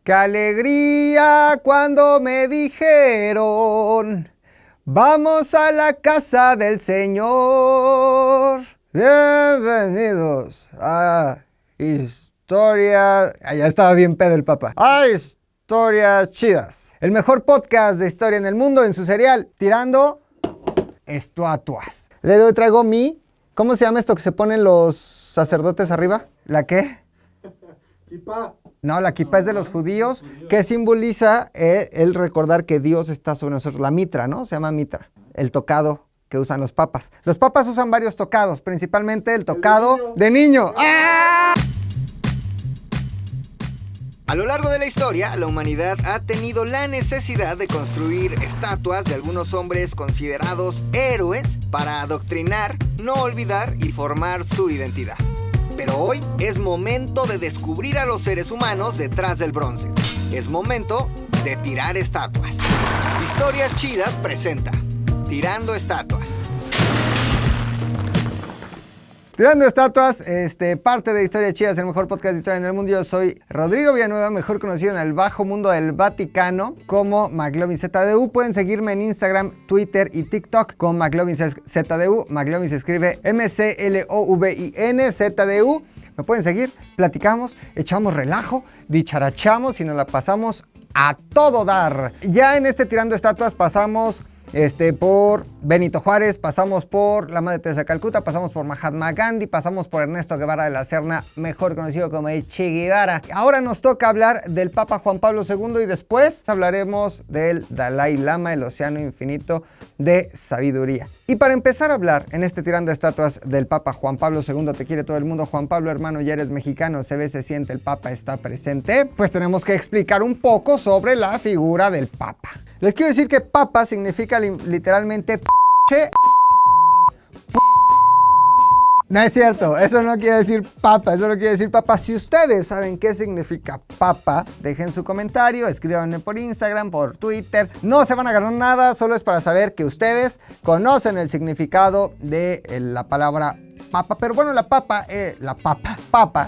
¡Qué alegría cuando me dijeron! Vamos a la casa del Señor. Bienvenidos a Historia... ya estaba bien pedo el Papa. A Historias Chidas. El mejor podcast de historia en el mundo en su serial Tirando Estatuas. Le traigo ¿cómo se llama esto que se ponen los sacerdotes arriba? ¿La qué? Kipá. No, la kipá es de los judíos, que simboliza el recordar que Dios está sobre nosotros. La mitra, ¿no? Se llama mitra, el tocado que usan los papas. Los papas usan varios tocados, principalmente el tocado de niño. ¡Ah! A lo largo de la historia, la humanidad ha tenido la necesidad de construir estatuas de algunos hombres considerados héroes para adoctrinar, no olvidar y formar su identidad. Pero hoy es momento de descubrir a los seres humanos detrás del bronce. Es momento de tirar estatuas. Historias Chidas presenta Tirando Estatuas. Tirando Estatuas, parte de Historias Chidas, el mejor podcast de historia en el mundo. Yo soy Rodrigo Villanueva, mejor conocido en el bajo mundo del Vaticano como McLovinZDU. Pueden seguirme en Instagram, Twitter y TikTok con McLovinZDU. McLovin se escribe McLovinZDU. Me pueden seguir, platicamos, echamos relajo, dicharachamos y nos la pasamos a todo dar. Ya en Tirando Estatuas pasamos por Benito Juárez, pasamos por la Madre Teresa de Calcuta, pasamos por Mahatma Gandhi, pasamos por Ernesto Guevara de la Serna, mejor conocido como el Che Guevara. Ahora nos toca hablar del Papa Juan Pablo II y después hablaremos del Dalai Lama, el océano infinito de sabiduría. Y para empezar a hablar en Tirando Estatuas del Papa Juan Pablo II, te quiere todo el mundo, Juan Pablo, hermano, ya eres mexicano, se ve, se siente, el Papa está presente, pues tenemos que explicar un poco sobre la figura del Papa. Les quiero decir que Papa significa literalmente No es cierto, eso no quiere decir papa, eso no quiere decir papa. Si ustedes saben qué significa papa, dejen su comentario, escríbanme por Instagram, por Twitter. No se van a ganar nada, solo es para saber que ustedes conocen el significado de la palabra papa. Pero bueno, papa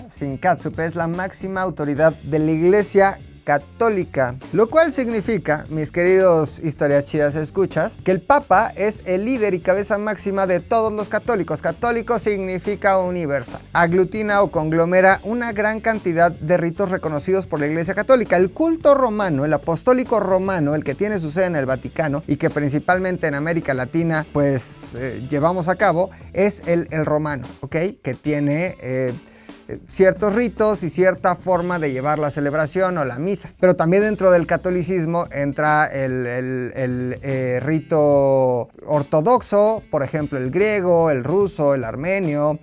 sin catsup, es la máxima autoridad de la Iglesia Católica, lo cual significa, mis queridos Historias Chidas escuchas, que el Papa es el líder y cabeza máxima de todos los católicos. Católico significa universal. Aglutina o conglomera una gran cantidad de ritos reconocidos por la Iglesia Católica. El culto romano, el apostólico romano, el que tiene su sede en el Vaticano y que principalmente en América Latina pues llevamos a cabo, es el romano, ¿ok? Que tiene ciertos ritos y cierta forma de llevar la celebración o la misa. Pero también dentro del catolicismo entra el rito ortodoxo, por ejemplo el griego, el ruso, el armenio,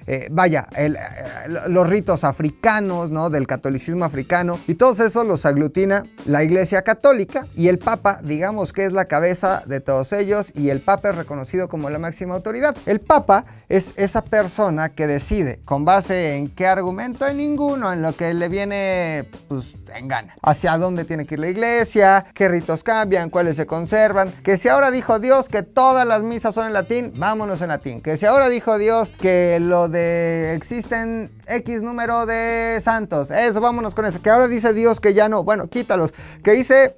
los ritos africanos, ¿no? Del catolicismo africano, y todos esos los aglutina la Iglesia Católica, y el Papa, digamos que es la cabeza de todos ellos, y el Papa es reconocido como la máxima autoridad. El Papa es esa persona que decide, con base en qué argumento, en ninguno, en lo que le viene pues en gana, hacia dónde tiene que ir la iglesia, qué ritos cambian, cuáles se conservan, que si ahora dijo Dios que todas las misas son en latín, vámonos en latín, que si ahora dijo Dios que lo de existen X número de santos, eso, vámonos con eso, que ahora dice Dios que ya no, bueno, quítalos, que dice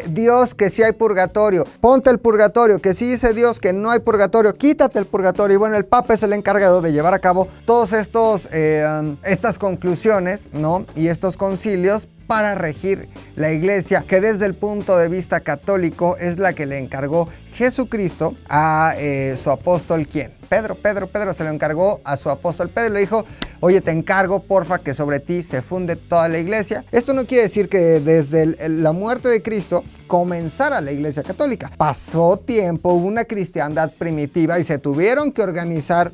Dios que sí hay purgatorio, ponte el purgatorio, que sí dice Dios que no hay purgatorio, quítate el purgatorio. Y bueno, el Papa es el encargado de llevar a cabo todos estas conclusiones, ¿no? Y estos concilios para regir la iglesia, que desde el punto de vista católico es la que le encargó Jesucristo a su apóstol, ¿quién? Pedro se lo encargó a su apóstol Pedro, le dijo, oye, te encargo, porfa, que sobre ti se funde toda la iglesia. Esto no quiere decir que desde la muerte de Cristo comenzara la Iglesia Católica. Pasó tiempo, hubo una cristiandad primitiva y se tuvieron que organizar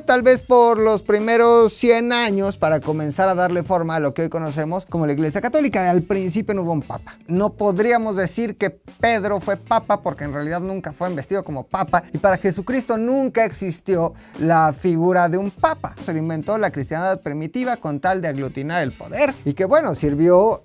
tal vez por los primeros 100 años para comenzar a darle forma a lo que hoy conocemos como la Iglesia Católica. Al principio no hubo un papa. No podríamos decir que Pedro fue papa porque en realidad nunca fue investido como papa, y para Jesucristo nunca existió la figura de un papa. Se lo inventó la cristiandad primitiva con tal de aglutinar el poder, y que bueno, sirvió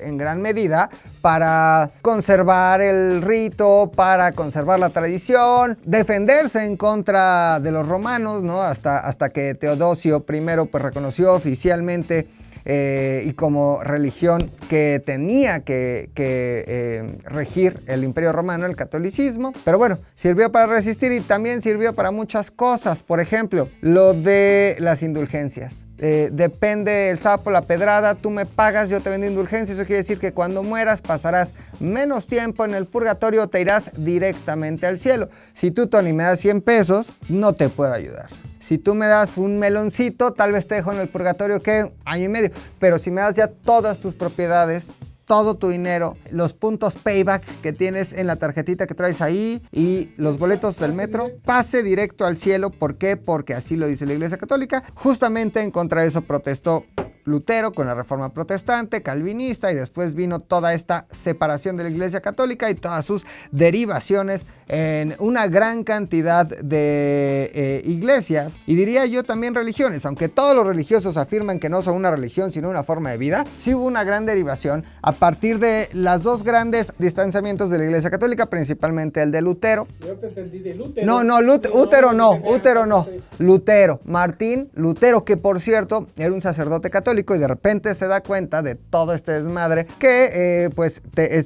en gran medida para conservar el rito, para conservar la tradición, defenderse en contra de los romanos, ¿no? Hasta que Teodosio I pues reconoció oficialmente y como religión que tenía que regir el Imperio Romano, el catolicismo. Pero bueno, sirvió para resistir y también sirvió para muchas cosas. Por ejemplo, lo de las indulgencias. Depende el sapo, la pedrada, tú me pagas, yo te vendo indulgencia. Eso quiere decir que cuando mueras pasarás menos tiempo en el purgatorio, te irás directamente al cielo. Si tú, Tony, me das 100 pesos, no te puedo ayudar. Si tú me das un meloncito, tal vez te dejo en el purgatorio, ¿qué? Año y medio. Pero si me das ya todas tus propiedades, todo tu dinero, los puntos payback que tienes en la tarjetita que traes ahí y los boletos del metro, pase directo al cielo. ¿Por qué? Porque así lo dice la Iglesia Católica. Justamente en contra de eso protestó Lutero con la Reforma Protestante, calvinista, y después vino toda esta separación de la Iglesia Católica y todas sus derivaciones en una gran cantidad de iglesias, y diría yo también religiones. Aunque todos los religiosos afirman que no son una religión sino una forma de vida, sí hubo una gran derivación a partir de los dos grandes distanciamientos de la Iglesia Católica, principalmente el de Lutero. Yo te entendí de Lutero. Lutero, Martín Lutero, que por cierto era un sacerdote católico y de repente se da cuenta de todo este desmadre que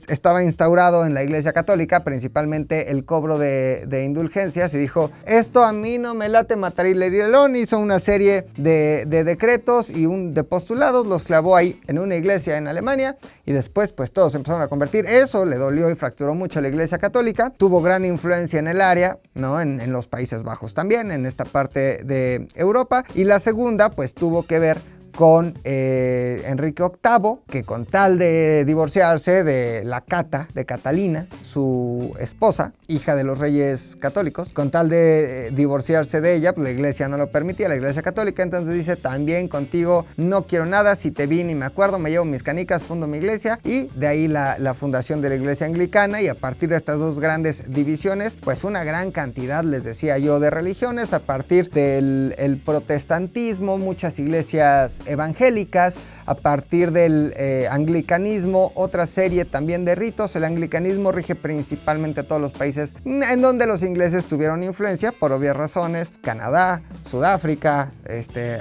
estaba instaurado en la Iglesia Católica, principalmente el cobro de indulgencias, y dijo: esto a mí no me late, matar y lerilón. Hizo una serie de decretos y de postulados, los clavó ahí en una iglesia en Alemania, y después pues todos empezaron a convertir. Eso le dolió y fracturó mucho a la Iglesia Católica. Tuvo gran influencia en el área, ¿no? En los Países Bajos también, en esta parte de Europa. Y la segunda pues tuvo que ver con Enrique VIII, que con tal de divorciarse de la Cata, de Catalina, su esposa, hija de los reyes católicos, con tal de divorciarse de ella, pues la iglesia no lo permitía, la Iglesia Católica. Entonces dice: también contigo no quiero nada, si te vi ni me acuerdo, me llevo mis canicas, fundo mi iglesia. Y de ahí la fundación de la Iglesia Anglicana, y a partir de estas dos grandes divisiones, pues una gran cantidad, les decía yo, de religiones. A partir del protestantismo, muchas iglesias evangélicas. A partir del anglicanismo, otra serie también de ritos. El anglicanismo rige principalmente a todos los países en donde los ingleses tuvieron influencia, por obvias razones: Canadá, Sudáfrica,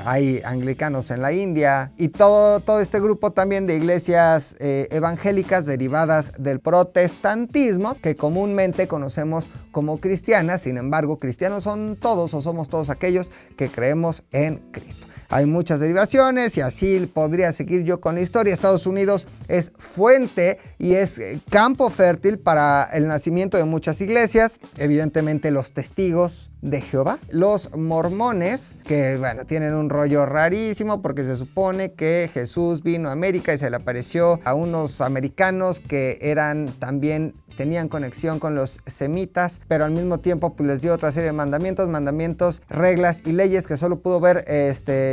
hay anglicanos en la India, y todo este grupo también de iglesias evangélicas derivadas del protestantismo, que comúnmente conocemos como cristianas. Sin embargo, cristianos son todos, o somos todos aquellos que creemos en Cristo. Hay muchas derivaciones y así podría seguir yo con la historia. Estados Unidos es fuente y es campo fértil para el nacimiento de muchas iglesias. Evidentemente los testigos de Jehová, los mormones, que bueno, tienen un rollo rarísimo porque se supone que Jesús vino a América y se le apareció a unos americanos que tenían conexión con los semitas, pero al mismo tiempo pues les dio otra serie de mandamientos, reglas y leyes que solo pudo ver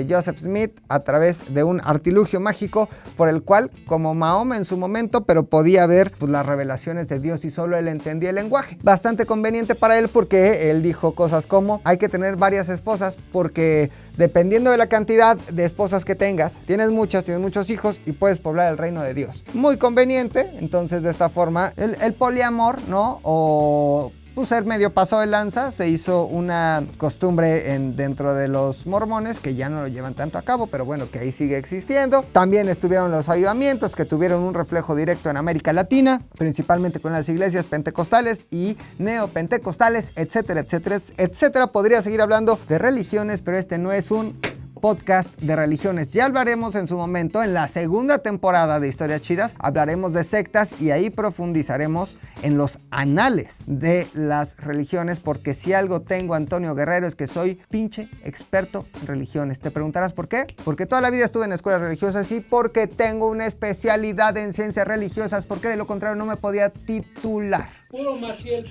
Joseph Smith a través de un artilugio mágico por el cual, como Mahoma en su momento, pero podía ver pues las revelaciones de Dios y solo él entendía el lenguaje. Bastante conveniente para él porque él dijo cosas como: hay que tener varias esposas porque dependiendo de la cantidad de esposas que tengas, tienes muchos hijos y puedes poblar el reino de Dios. Muy conveniente. Entonces de esta forma el poliamor, ¿no? O ser medio paso de lanza se hizo una costumbre dentro de los mormones, que ya no lo llevan tanto a cabo, pero bueno, que ahí sigue existiendo. También estuvieron los avivamientos, que tuvieron un reflejo directo en América Latina, principalmente con las iglesias pentecostales y neopentecostales, etcétera, etcétera, etcétera. Podría seguir hablando de religiones, pero este no es un podcast de religiones. Ya hablaremos en su momento, en la segunda temporada de Historias Chidas, hablaremos de sectas y ahí profundizaremos en los anales de las religiones, porque si algo tengo, Antonio Guerrero, es que soy pinche experto en religiones. Te preguntarás ¿por qué? Porque toda la vida estuve en escuelas religiosas y porque tengo una especialidad en ciencias religiosas, porque de lo contrario no me podía titular. Puro Maciel,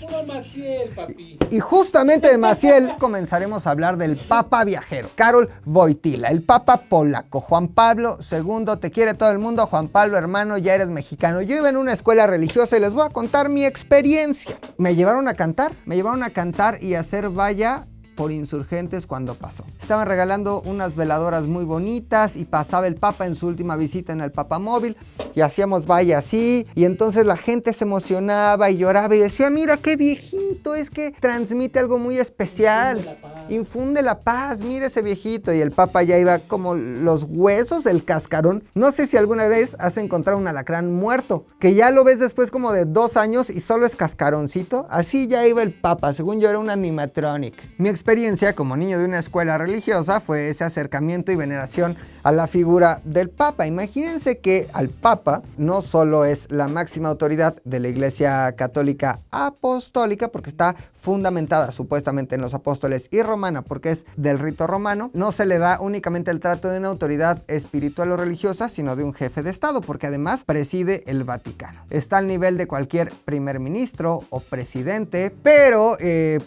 papi. Y justamente de Maciel comenzaremos a hablar del Papa viajero, Karol Wojtyła, el Papa polaco. Juan Pablo II, te quiere todo el mundo. Juan Pablo, hermano, ya eres mexicano. Yo iba en una escuela religiosa y les voy a contar mi experiencia. Me llevaron a cantar y a hacer valla por Insurgentes cuando pasó. Estaban regalando unas veladoras muy bonitas y pasaba el Papa en su última visita en el Papamóvil y hacíamos vaya así, y entonces la gente se emocionaba y lloraba y decía: mira qué viejito, es que transmite algo muy especial. infunde la paz, mire ese viejito. Y el Papa ya iba como los huesos, el cascarón. No sé si alguna vez has encontrado un alacrán muerto, que ya lo ves después como de 2 años y solo es cascaroncito. Así ya iba el Papa, según yo era un animatronic. Mi experiencia como niño de una escuela religiosa fue ese acercamiento y veneración a la figura del Papa. Imagínense que al Papa no solo es la máxima autoridad de la Iglesia Católica Apostólica, porque está fundamentada supuestamente en los apóstoles, y romana, porque es del rito romano, no se le da únicamente el trato de una autoridad espiritual o religiosa, sino de un jefe de Estado, porque además preside el Vaticano. Está al nivel de cualquier primer ministro o presidente, pero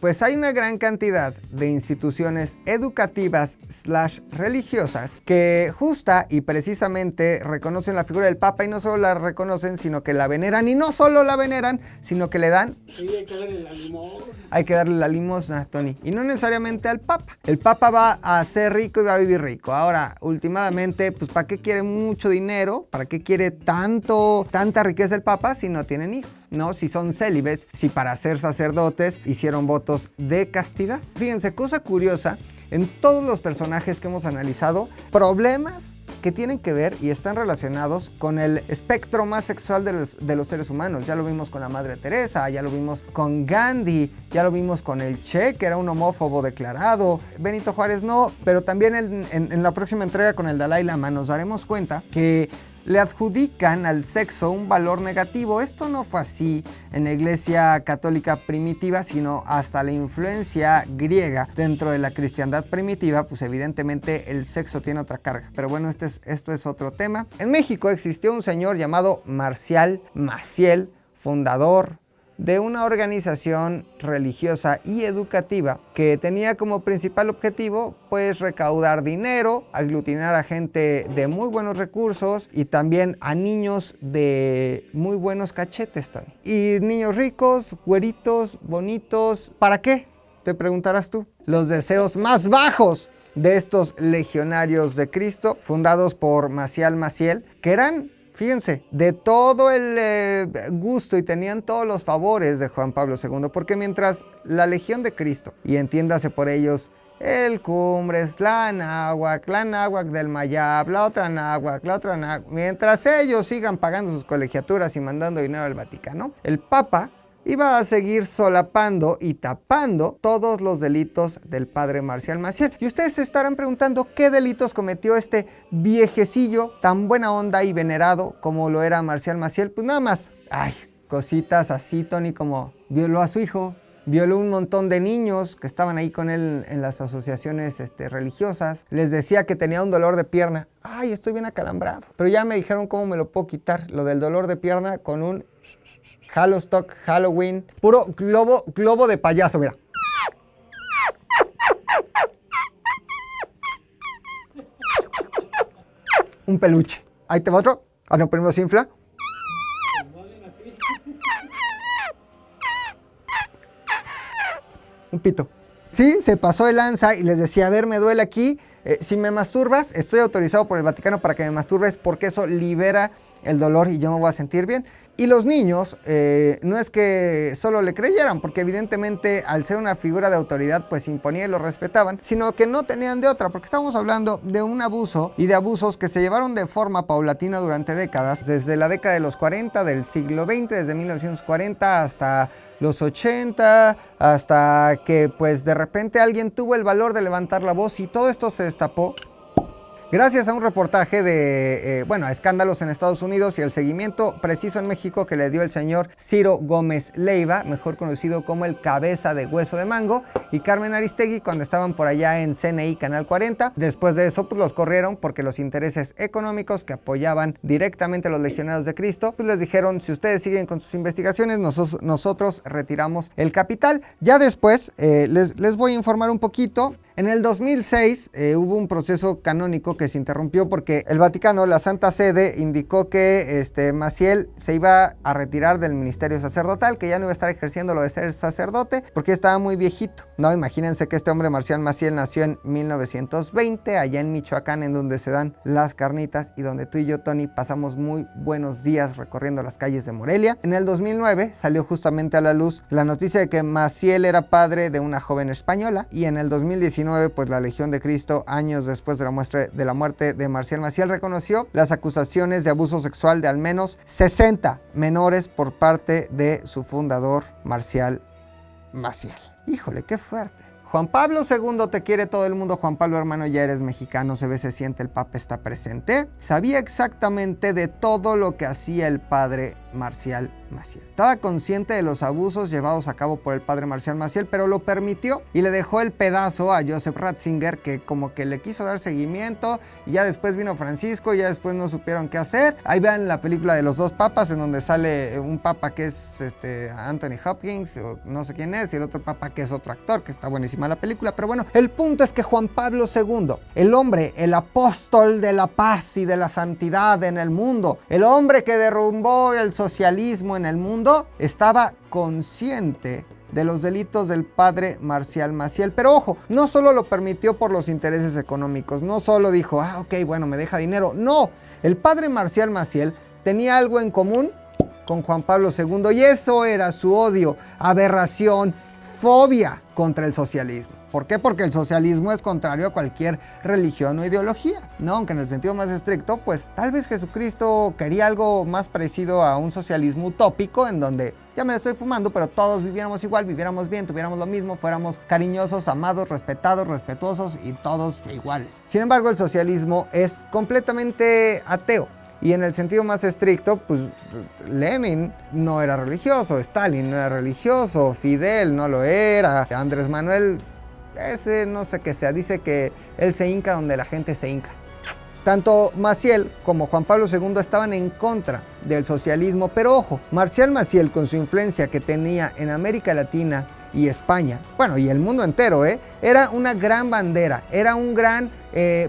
pues hay una gran cantidad de instituciones educativas / religiosas que justa y precisamente reconocen la figura del Papa, y no solo la reconocen, sino que la veneran, y no solo la veneran, sino que le dan... Sí, hay que darle la limosna. Hay que darle la limosna, Tony. Y no necesariamente al Papa. El Papa va a ser rico y va a vivir rico. Ahora, últimamente, pues ¿para qué quiere mucho dinero? ¿Para qué quiere tanta riqueza el Papa si no tienen hijos? ¿No? Si son célibes, si para ser sacerdotes hicieron votos de castidad. Fíjense, cosa curiosa, en todos los personajes que hemos analizado, problemas que tienen que ver y están relacionados con el espectro más sexual de los seres humanos. Ya lo vimos con la Madre Teresa, ya lo vimos con Gandhi, ya lo vimos con el Che, que era un homófobo declarado. Benito Juárez no, pero también en la próxima entrega con el Dalai Lama nos daremos cuenta que le adjudican al sexo un valor negativo. Esto no fue así en la Iglesia Católica primitiva, sino hasta la influencia griega dentro de la cristiandad primitiva, pues evidentemente el sexo tiene otra carga. Pero bueno, esto es otro tema. En México existió un señor llamado Marcial Maciel, fundador de una organización religiosa y educativa que tenía como principal objetivo pues recaudar dinero, aglutinar a gente de muy buenos recursos y también a niños de muy buenos cachetes, Tony. Y niños ricos, güeritos, bonitos, ¿para qué? Te preguntarás tú. Los deseos más bajos de estos legionarios de Cristo, fundados por Marcial Maciel, que eran, fíjense, de todo el gusto y tenían todos los favores de Juan Pablo II, porque mientras la Legión de Cristo, y entiéndase por ellos el Cumbres, la Náhuac del Mayab, la otra Náhuac, mientras ellos sigan pagando sus colegiaturas y mandando dinero al Vaticano, el Papa iba a seguir solapando y tapando todos los delitos del padre Marcial Maciel. Y ustedes se estarán preguntando qué delitos cometió este viejecillo tan buena onda y venerado como lo era Marcial Maciel. Pues nada más, cositas así, Tony, como violó a su hijo, violó un montón de niños que estaban ahí con él en las asociaciones religiosas. Les decía que tenía un dolor de pierna. Estoy bien acalambrado. Pero ya me dijeron cómo me lo puedo quitar, lo del dolor de pierna, con un Halostock, Halloween, puro globo de payaso, mira. Un peluche. Ahí te va otro. No, primero se infla. Un pito. Sí, se pasó de lanza y les decía, a ver, me duele aquí. Si me masturbas, estoy autorizado por el Vaticano para que me masturbes porque eso libera el dolor y yo me voy a sentir bien. Y los niños no es que solo le creyeran, porque evidentemente al ser una figura de autoridad pues imponía y lo respetaban, sino que no tenían de otra, porque estamos hablando de un abuso y de abusos que se llevaron de forma paulatina durante décadas, desde la década de los 40 del siglo XX, desde 1940 hasta los 80, hasta que pues de repente alguien tuvo el valor de levantar la voz y todo esto se destapó gracias a un reportaje de, escándalos en Estados Unidos y el seguimiento preciso en México que le dio el señor Ciro Gómez Leiva, mejor conocido como el cabeza de hueso de mango, y Carmen Aristegui cuando estaban por allá en CNI Canal 40. Después de eso, pues los corrieron porque los intereses económicos que apoyaban directamente a los legionarios de Cristo, pues les dijeron, si ustedes siguen con sus investigaciones, nosotros retiramos el capital. Ya después les voy a informar un poquito. En el 2006 hubo un proceso canónico que se interrumpió porque el Vaticano, la Santa Sede, indicó que Maciel se iba a retirar del ministerio sacerdotal, que ya no iba a estar ejerciendo lo de ser sacerdote porque estaba muy viejito. No, imagínense que este hombre Marcial Maciel nació en 1920, allá en Michoacán, en donde se dan las carnitas y donde tú y yo, Tony, pasamos muy buenos días recorriendo las calles de Morelia. En el 2009 salió justamente a la luz la noticia de que Maciel era padre de una joven española, y en el 2019 pues la Legión de Cristo, años después de la muerte de Marcial Maciel, reconoció las acusaciones de abuso sexual de al menos 60 menores por parte de su fundador Marcial Maciel. Híjole, qué fuerte. Juan Pablo II, te quiere todo el mundo. Juan Pablo, hermano, ya eres mexicano, se ve, se siente, el Papa está presente. Sabía exactamente de todo lo que hacía el padre Marcial Maciel. Estaba consciente de los abusos llevados a cabo por el padre Marcial Maciel, pero lo permitió y le dejó el pedazo a Joseph Ratzinger, que como que le quiso dar seguimiento, y ya después vino Francisco y ya después no supieron qué hacer. Ahí vean la película de los dos papas, en donde sale un papa que es Anthony Hopkins, o no sé quién es, y el otro papa que es otro actor, que está buenísima la película. Pero bueno, el punto es que Juan Pablo II, el hombre, el apóstol de la paz y de la santidad en el mundo, el hombre que derrumbó el socialismo en el mundo, estaba consciente de los delitos del padre Marcial Maciel. Pero ojo, no solo lo permitió por los intereses económicos, no solo dijo, ok, bueno, me deja dinero. No, el padre Marcial Maciel tenía algo en común con Juan Pablo II, y eso era su odio, aberración, fobia contra el socialismo. ¿Por qué? Porque el socialismo es contrario a cualquier religión o ideología, ¿no? Aunque en el sentido más estricto, pues tal vez Jesucristo quería algo más parecido a un socialismo utópico, en donde, ya me la estoy fumando, pero todos viviéramos igual, viviéramos bien, tuviéramos lo mismo, fuéramos cariñosos, amados, respetados, respetuosos y todos iguales. Sin embargo, el socialismo es completamente ateo. Y en el sentido más estricto, pues Lenin no era religioso, Stalin no era religioso, Fidel no lo era, Andrés Manuel, ese no sé qué sea, dice que él se hinca donde la gente se hinca. Tanto Maciel como Juan Pablo II estaban en contra del socialismo, pero ojo, Marcial Maciel, con su influencia que tenía en América Latina y España, bueno, y el mundo entero, era una gran bandera, era un gran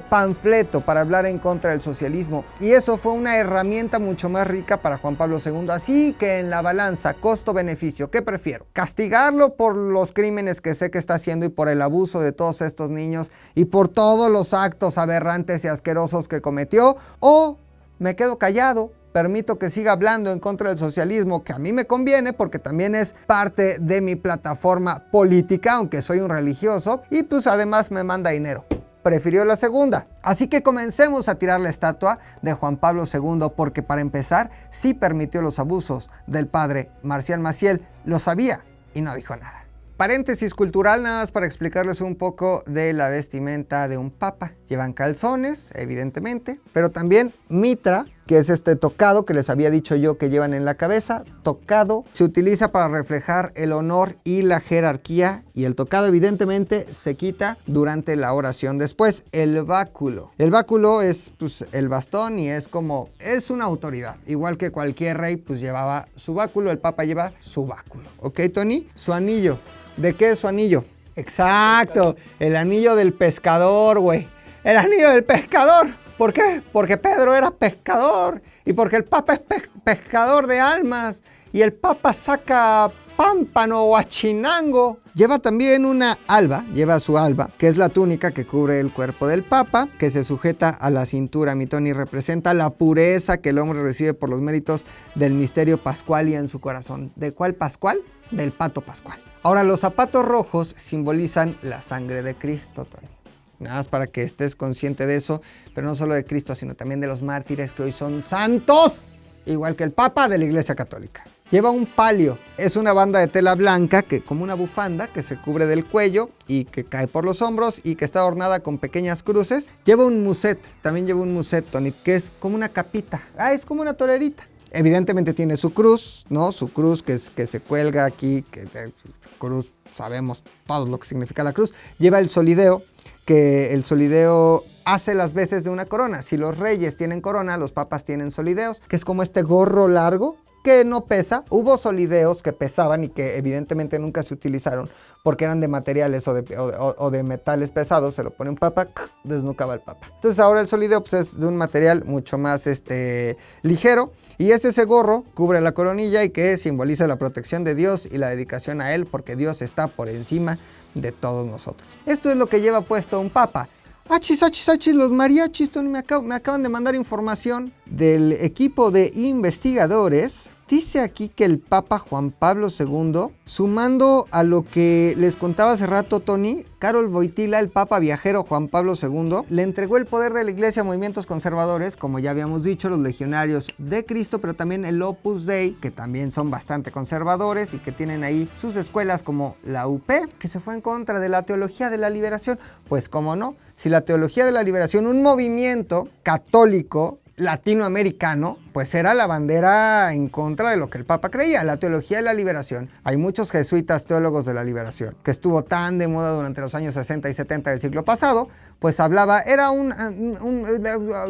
panfleto para hablar en contra del socialismo, y eso fue una herramienta mucho más rica para Juan Pablo II. Así que en la balanza costo-beneficio, ¿qué prefiero? ¿Castigarlo por los crímenes que sé que está haciendo y por el abuso de todos estos niños y por todos los actos aberrantes y asquerosos que cometió? ¿O me quedo callado, permito que siga hablando en contra del socialismo, que a mí me conviene porque también es parte de mi plataforma política, aunque soy un religioso, y pues además me manda dinero? Prefirió la segunda. Así que comencemos a tirar la estatua de Juan Pablo II, porque para empezar sí permitió los abusos del padre Marcial Maciel, lo sabía y no dijo nada. Paréntesis cultural, nada más para explicarles un poco de la vestimenta de un papa. Llevan calzones, evidentemente, pero también mitra, que es este tocado que les había dicho yo que llevan en la cabeza. Tocado se utiliza para reflejar el honor y la jerarquía, y el tocado evidentemente se quita durante la oración. Después, el báculo. El báculo es pues el bastón y es una autoridad. Igual que cualquier rey pues llevaba su báculo, el papa lleva su báculo. ¿Ok, Tony? Su anillo. ¿De qué es su anillo? Exacto, el anillo del pescador, güey. El anillo del pescador. ¿Por qué? Porque Pedro era pescador y porque el Papa es pescador de almas y el Papa saca pámpano o achinango. Lleva también una alba, lleva su alba, que es la túnica que cubre el cuerpo del Papa, que se sujeta a la cintura. Mi Tony, representa la pureza que el hombre recibe por los méritos del misterio pascual y en su corazón. ¿De cuál Pascual? Del pato pascual. Ahora, los zapatos rojos simbolizan la sangre de Cristo, Tony. Nada más para que estés consciente de eso, pero no solo de Cristo, sino también de los mártires que hoy son santos, igual que el Papa de la Iglesia Católica. Lleva un palio, es una banda de tela blanca, que como una bufanda, que se cubre del cuello y que cae por los hombros y que está adornada con pequeñas cruces. Lleva un muset, también lleva un muset, Tony, que es como una capita, es como una torerita. Evidentemente tiene su cruz, ¿no? Su cruz que se cuelga aquí, que cruz, sabemos todos lo que significa la cruz. Lleva el solideo, que el solideo hace las veces de una corona. Si los reyes tienen corona, los papas tienen solideos, que es como este gorro largo que no pesa. Hubo solideos que pesaban y que evidentemente nunca se utilizaron porque eran de materiales o de metales pesados. Se lo pone un papa, desnucaba el papa. Entonces ahora el solideo pues, es de un material mucho más ligero, y es ese gorro, cubre la coronilla y que simboliza la protección de Dios y la dedicación a él, porque Dios está por encima de todos nosotros. Esto es lo que lleva puesto un papa. Achis, los mariachis, me acaban de mandar información del equipo de investigadores. Dice aquí que el Papa Juan Pablo II, sumando a lo que les contaba hace rato Tony, Karol Wojtyła, el Papa viajero Juan Pablo II, le entregó el poder de la Iglesia a movimientos conservadores, como ya habíamos dicho, los Legionarios de Cristo, pero también el Opus Dei, que también son bastante conservadores y que tienen ahí sus escuelas como la UP, que se fue en contra de la teología de la liberación. Pues cómo no, si la teología de la liberación, un movimiento católico latinoamericano, pues era la bandera en contra de lo que el Papa creía, la teología de la liberación. Hay muchos jesuitas teólogos de la liberación, que estuvo tan de moda durante los años 60 y 70 del siglo pasado, pues era un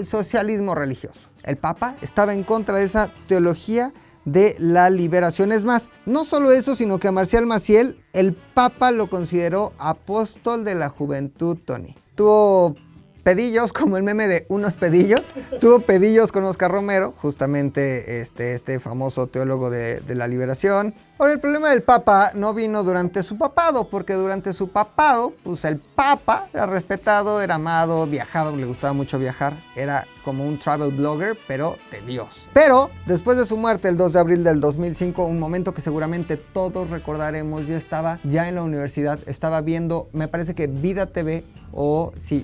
socialismo religioso. El Papa estaba en contra de esa teología de la liberación. Es más, no solo eso, sino que a Marcial Maciel, el Papa lo consideró apóstol de la juventud, Tony. Tuvo pedillos, como el meme de unos pedillos. Tuvo pedillos con Oscar Romero, justamente este famoso teólogo de la liberación. Ahora, el problema del Papa no vino durante su papado, porque durante su papado, pues el Papa era respetado, era amado, viajaba, le gustaba mucho viajar, era como un travel blogger, pero de Dios. Pero después de su muerte, el 2 de abril del 2005, un momento que seguramente todos recordaremos, yo estaba ya en la universidad, estaba viendo, me parece que Vida TV,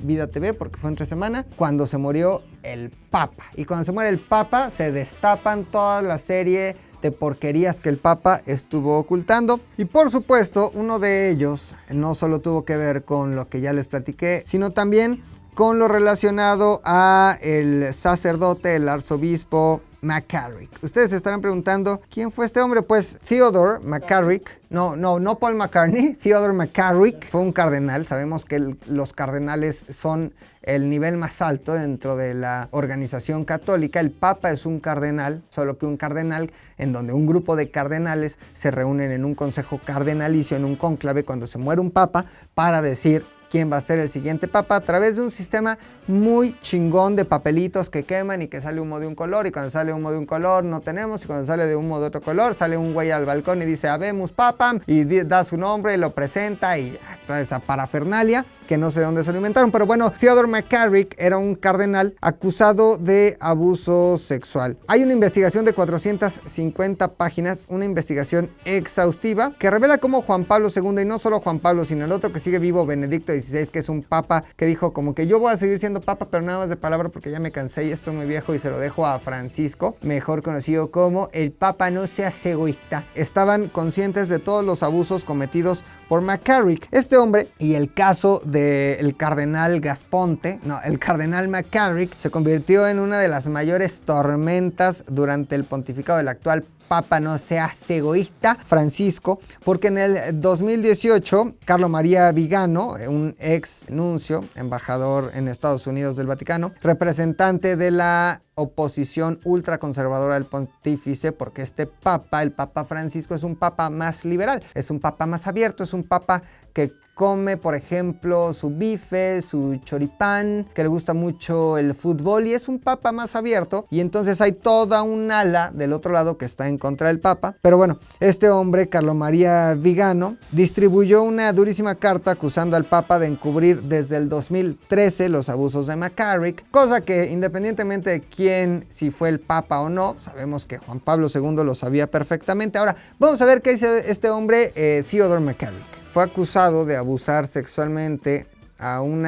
Vida TV, porque fue entre semana, cuando se murió el Papa. Y cuando se muere el Papa, se destapan toda la serie de porquerías que el Papa estuvo ocultando. Y por supuesto, uno de ellos no solo tuvo que ver con lo que ya les platiqué, sino también con lo relacionado a el sacerdote, el arzobispo McCarrick. Ustedes se estarán preguntando, ¿quién fue este hombre? Pues Theodore McCarrick, no Paul McCartney, Theodore McCarrick fue un cardenal. Sabemos que los cardenales son el nivel más alto dentro de la organización católica. El Papa es un cardenal, solo que un cardenal en donde un grupo de cardenales se reúnen en un consejo cardenalicio, en un cónclave cuando se muere un papa, para decir quién va a ser el siguiente papa a través de un sistema muy chingón de papelitos que queman y que sale humo de un color, y cuando sale humo de un color no tenemos, y cuando sale de humo de otro color sale un güey al balcón y dice habemos papa, y da su nombre y lo presenta, y toda esa parafernalia que no sé dónde se lo inventaron. Pero bueno, Theodore McCarrick era un cardenal acusado de abuso sexual. Hay una investigación de 450 páginas, una investigación exhaustiva que revela cómo Juan Pablo II, y no solo Juan Pablo, sino el otro que sigue vivo, Benedicto XVI, que es un papa que dijo como que yo voy a seguir siendo papa, pero nada más de palabra porque ya me cansé y estoy muy viejo, y se lo dejo a Francisco, mejor conocido como el Papa no seas egoísta. Estaban conscientes de todos los abusos cometidos por McCarrick. Este hombre, y el caso del cardenal Gasponte, el cardenal McCarrick, se convirtió en una de las mayores tormentas durante el pontificado del actual Papa no seas egoísta, Francisco, porque en el 2018, Carlo María Vigano, un ex nuncio, embajador en Estados Unidos del Vaticano, representante de la oposición ultraconservadora del pontífice, porque este papa, el Papa Francisco, es un papa más liberal, es un papa más abierto, es un papa que come, por ejemplo, su bife, su choripán, que le gusta mucho el fútbol, y es un papa más abierto. Y entonces hay toda un ala del otro lado que está en contra del papa. Pero bueno, este hombre, Carlo María Vigano, distribuyó una durísima carta acusando al papa de encubrir desde el 2013 los abusos de McCarrick, cosa que independientemente de quién, si fue el papa o no, sabemos que Juan Pablo II lo sabía perfectamente. Ahora, vamos a ver qué dice este hombre, Theodore McCarrick. Fue acusado de abusar sexualmente a un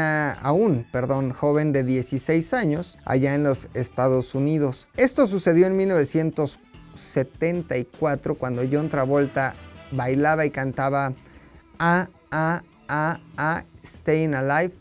joven de 16 años allá en los Estados Unidos. Esto sucedió en 1974, cuando John Travolta bailaba y cantaba Staying Alive.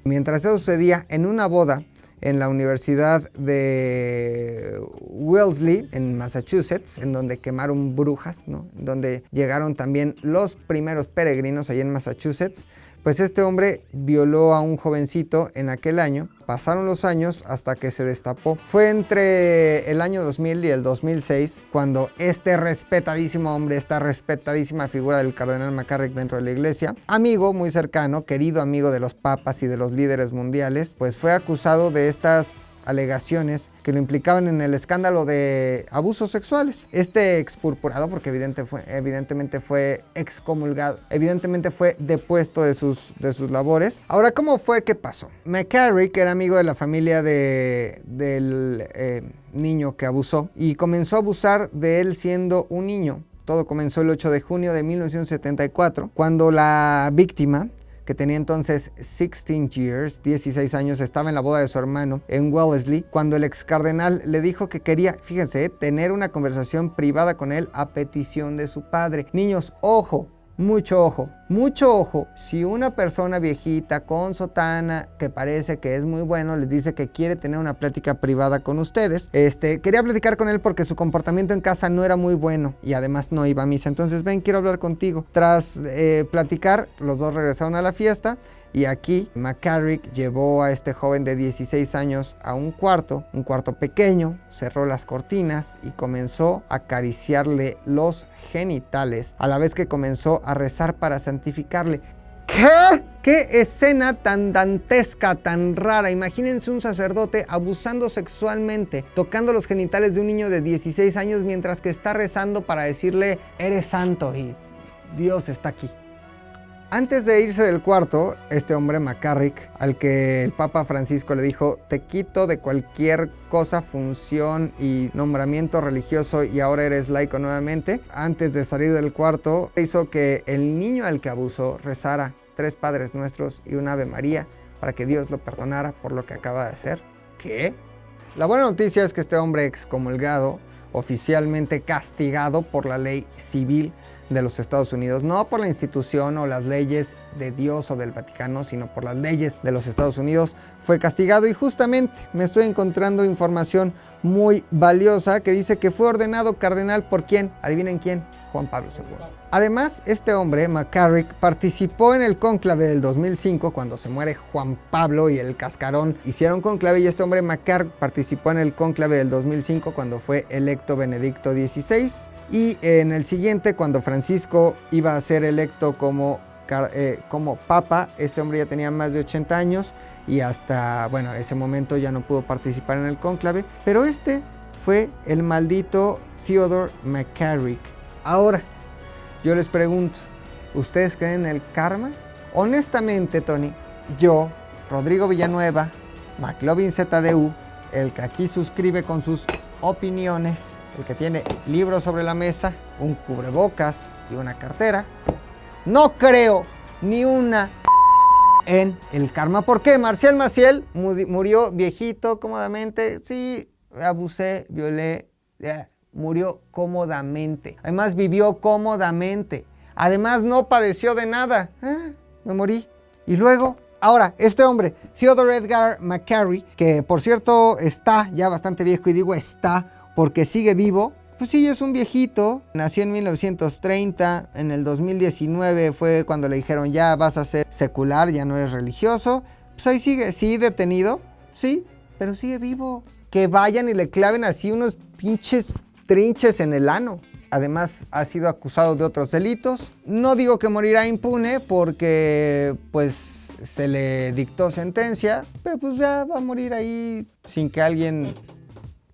Mientras eso sucedía en una boda en la Universidad de Wellesley, en Massachusetts, en donde quemaron brujas, ¿no? Donde llegaron también los primeros peregrinos allá en Massachusetts, Pues este hombre violó a un jovencito en aquel año. Pasaron los años hasta que se destapó. Fue entre el año 2000 y el 2006 cuando este respetadísimo hombre, esta respetadísima figura del cardenal McCarrick dentro de la iglesia, amigo muy cercano, querido amigo de los papas y de los líderes mundiales, pues fue acusado de estas alegaciones que lo implicaban en el escándalo de abusos sexuales. Este expurpurado, porque evidentemente fue excomulgado, evidentemente fue depuesto de sus labores. Ahora, ¿cómo fue que pasó? McCarrick era amigo de la familia del niño que abusó y comenzó a abusar de él siendo un niño. Todo comenzó el 8 de junio de 1974, cuando la víctima, que tenía entonces 16 años, estaba en la boda de su hermano en Wellesley, cuando el ex cardenal le dijo que quería, fíjense, tener una conversación privada con él a petición de su padre. Niños, ojo, mucho ojo, si una persona viejita con sotana que parece que es muy bueno les dice que quiere tener una plática privada con ustedes, quería platicar con él porque su comportamiento en casa no era muy bueno y además no iba a misa, entonces ven, quiero hablar contigo. Tras platicar, los dos regresaron a la fiesta. Y aquí McCarrick llevó a este joven de 16 años a un cuarto pequeño, cerró las cortinas y comenzó a acariciarle los genitales, a la vez que comenzó a rezar para santificarle. ¿Qué? ¿Qué escena tan dantesca, tan rara? Imagínense un sacerdote abusando sexualmente, tocando los genitales de un niño de 16 años mientras que está rezando para decirle, eres santo y Dios está aquí. Antes de irse del cuarto, este hombre McCarrick, al que el Papa Francisco le dijo, te quito de cualquier cosa, función y nombramiento religioso y ahora eres laico nuevamente, antes de salir del cuarto, hizo que el niño al que abusó rezara 3 Padres Nuestros y un Ave María para que Dios lo perdonara por lo que acaba de hacer. ¿Qué? La buena noticia es que este hombre excomulgado, oficialmente castigado por la ley civil de los Estados Unidos, no por la institución o las leyes de Dios o del Vaticano, sino por las leyes de los Estados Unidos, fue castigado. Y justamente me estoy encontrando información muy valiosa que dice que fue ordenado cardenal por ¿quién? Adivinen quién, Juan Pablo II. Además, este hombre, McCarrick, participó en el cónclave del 2005, cuando se muere Juan Pablo y el cascarón hicieron cónclave, y este hombre, McCarrick, participó en el cónclave del 2005 cuando fue electo Benedicto XVI, y en el siguiente, cuando Francisco iba a ser electo como papa, este hombre ya tenía más de 80 años y hasta, bueno, ese momento ya no pudo participar en el cónclave, pero este fue el maldito Theodore McCarrick. Ahora, yo les pregunto, ¿ustedes creen en el karma? Honestamente, Tony, yo, Rodrigo Villanueva, McLovin ZDU, el que aquí suscribe con sus opiniones, el que tiene libros sobre la mesa, un cubrebocas y una cartera, no creo ni una en el karma. ¿Por qué? Marcial Maciel murió viejito, cómodamente. Sí, abusé, violé, murió cómodamente. Además vivió cómodamente. Además no padeció de nada. Me morí. Y luego, ahora, este hombre, Theodore Edgar McCarrick, que por cierto está ya bastante viejo, y digo está porque sigue vivo. Pues sí, es un viejito, nació en 1930, en el 2019 fue cuando le dijeron ya vas a ser secular, ya no eres religioso. Pues ahí sigue, sí, detenido, sí, pero sigue vivo. Que vayan y le claven así unos pinches trinches en el ano. Además ha sido acusado de otros delitos. No digo que morirá impune porque pues se le dictó sentencia, pero pues ya va a morir ahí sin que alguien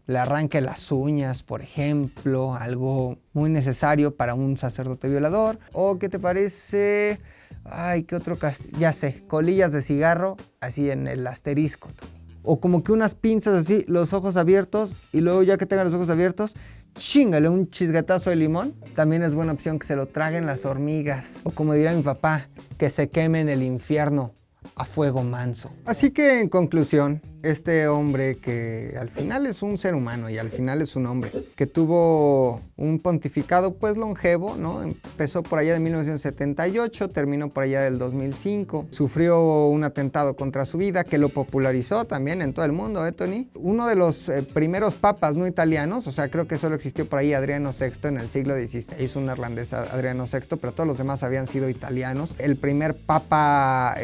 le arranque las uñas, por ejemplo, algo muy necesario para un sacerdote violador. ¿O qué te parece? Ay, ¿qué otro castigo? Ya sé, colillas de cigarro, así en el asterisco. O como que unas pinzas así, los ojos abiertos, y luego ya que tengan los ojos abiertos, chíngale un chisguetazo de limón. También es buena opción que se lo traguen las hormigas. O como diría mi papá, que se queme en el infierno a fuego manso. Así que en conclusión, este hombre que al final es un ser humano y al final es un hombre, que tuvo un pontificado pues longevo, ¿no? Empezó por allá de 1978, terminó por allá del 2005, sufrió un atentado contra su vida que lo popularizó también en todo el mundo, Tony? Uno de los primeros papas no italianos, o sea, creo que solo existió por ahí Adriano VI en el siglo XVI, un irlandés Adriano VI, pero todos los demás habían sido italianos. El primer papa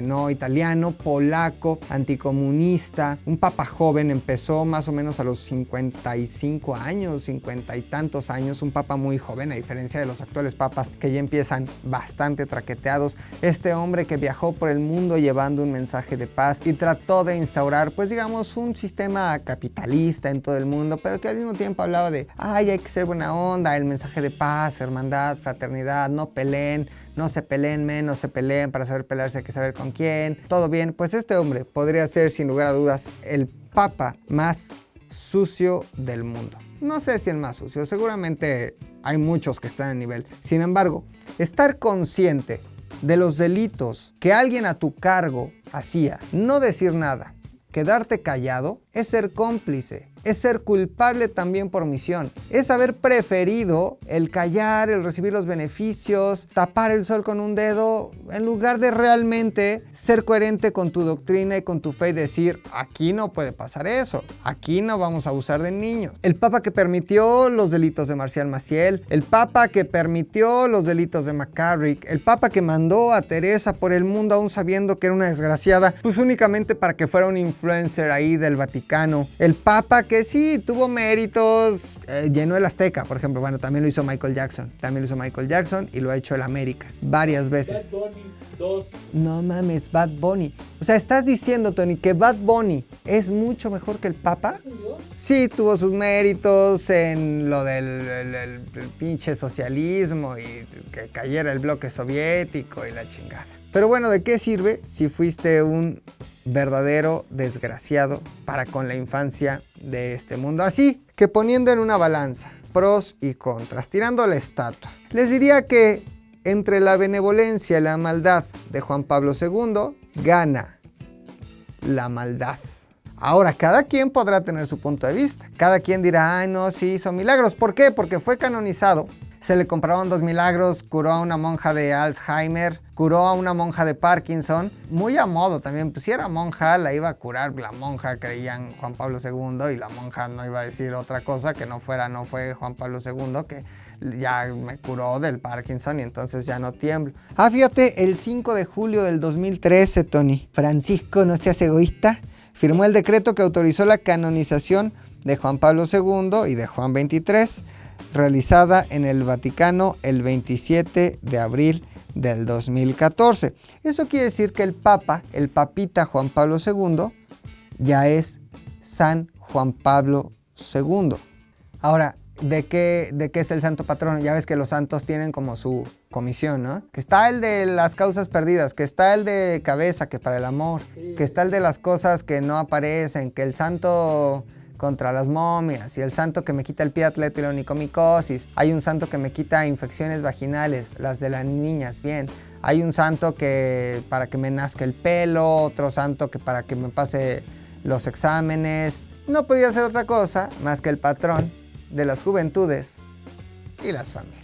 no italiano, polaco, anticomunista, un papa joven, empezó más o menos a los 55 años, 50 y tantos años, un papa muy joven, a diferencia de los actuales papas que ya empiezan bastante traqueteados. Este hombre que viajó por el mundo llevando un mensaje de paz y trató de instaurar, pues digamos, un sistema capitalista en todo el mundo, pero que al mismo tiempo hablaba de, hay que ser buena onda, el mensaje de paz, hermandad, fraternidad, no peleen, no se peleen, no se peleen, para saber pelearse hay que saber con quién, todo bien. Pues este hombre podría ser sin lugar a dudas el papa más sucio del mundo. No sé si el más sucio, seguramente hay muchos que están a nivel. Sin embargo, estar consciente de los delitos que alguien a tu cargo hacía, no decir nada, quedarte callado, es ser cómplice. Es ser culpable también por omisión. Es haber preferido el callar, el recibir los beneficios, tapar el sol con un dedo, en lugar de realmente ser coherente con tu doctrina y con tu fe y decir, aquí no puede pasar eso, aquí no vamos a abusar de niños. El papa que permitió los delitos de Marcial Maciel, el papa que permitió los delitos de McCarrick, el papa que mandó a Teresa por el mundo aún sabiendo que era una desgraciada, pues únicamente para que fuera un influencer ahí del Vaticano. El papa que sí tuvo méritos, llenó el Azteca, por ejemplo. Bueno, también lo hizo Michael Jackson. Y lo ha hecho el América varias veces. Bad Bunny 2. No mames, Bad Bunny. O sea, ¿estás diciendo, Tony, que Bad Bunny es mucho mejor que el Papa? Sí, tuvo sus méritos en lo del el pinche socialismo y que cayera el bloque soviético y la chingada. Pero bueno, ¿de qué sirve si fuiste un verdadero desgraciado para con la infancia de este mundo? Así que poniendo en una balanza pros y contras, tirando la estatua, les diría que entre la benevolencia y la maldad de Juan Pablo II, gana la maldad. Ahora, cada quien podrá tener su punto de vista. Cada quien dirá, no, sí hizo milagros. ¿Por qué? Porque fue canonizado. Se le compraron 2 milagros, curó a una monja de Alzheimer, curó a una monja de Parkinson, muy a modo también, pues si era monja la iba a curar, la monja creía en Juan Pablo II y la monja no iba a decir otra cosa que no fue Juan Pablo II, que ya me curó del Parkinson y entonces ya no tiemblo. Fíjate, el 5 de julio del 2013, Tony, Francisco, no seas egoísta, firmó el decreto que autorizó la canonización de Juan Pablo II y de Juan XXIII, realizada en el Vaticano el 27 de abril del 2014. Eso quiere decir que el Papa, el papita Juan Pablo II, ya es San Juan Pablo II. Ahora, ¿de qué es el santo patrono? Ya ves que los santos tienen como su comisión, ¿no? Que está el de las causas perdidas, que está el de cabeza, que para el amor, que está el de las cosas que no aparecen, que el santo contra las momias y el santo que me quita el pie atleta y la onicomicosis. Hay un santo que me quita infecciones vaginales, las de las niñas, bien. Hay un santo que para que me nazca el pelo, otro santo que para que me pase los exámenes. No podía ser otra cosa más que el patrón de las juventudes y las familias.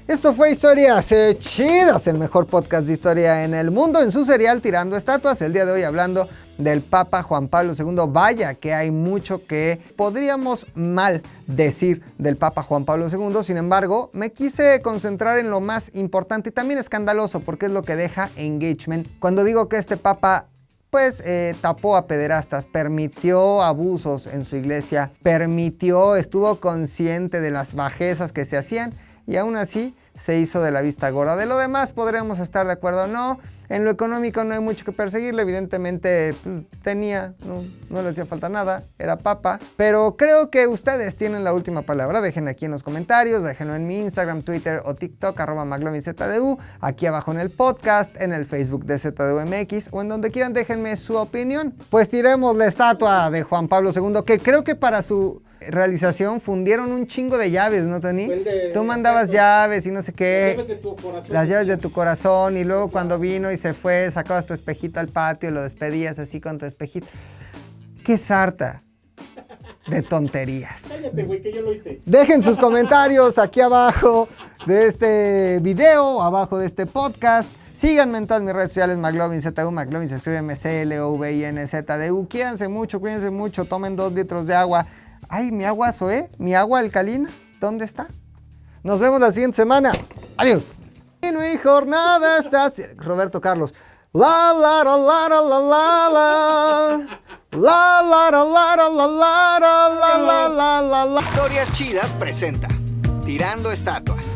Esto fue Historias Chidas, el mejor podcast de historia en el mundo, en su serial Tirando Estatuas. El día de hoy hablando del Papa Juan Pablo II. Vaya que hay mucho que podríamos mal decir del Papa Juan Pablo II. Sin embargo, me quise concentrar en lo más importante y también escandaloso, porque es lo que deja engagement. Cuando digo que este Papa tapó a pederastas, permitió abusos en su iglesia, estuvo consciente de las bajezas que se hacían y aún así se hizo de la vista gorda. De lo demás podremos estar de acuerdo o no. En lo económico no hay mucho que perseguirle, evidentemente no le hacía falta nada, era papa. Pero creo que ustedes tienen la última palabra. Dejen aquí en los comentarios, déjenlo en mi Instagram, Twitter o TikTok, @McLovinZDU, aquí abajo en el podcast, en el Facebook de ZDUMX o en donde quieran déjenme su opinión. Pues tiremos la estatua de Juan Pablo II, que creo que para su realización fundieron un chingo de llaves, ¿no, Tony? Tú mandabas llaves y no sé qué. Las llaves de tu corazón. Y luego cuando vino y se fue, sacabas tu espejito al patio y lo despedías así con tu espejito. qué sarta de tonterías. Cállate, güey, que yo lo hice. Dejen sus comentarios aquí abajo de este video, abajo de este podcast. Síganme en todas mis redes sociales, McLovinZU. McLovin se escribe McLovinZDU. Cuídense mucho, tomen 2 litros de agua. Ay, mi agua Zoé, mi agua alcalina, ¿dónde está? Nos vemos la siguiente semana. Adiós. Y mi jornada está... Roberto Carlos. La la la la la la la la la la la la la la la la la la. Historias Chidas presenta Tirando Estatuas.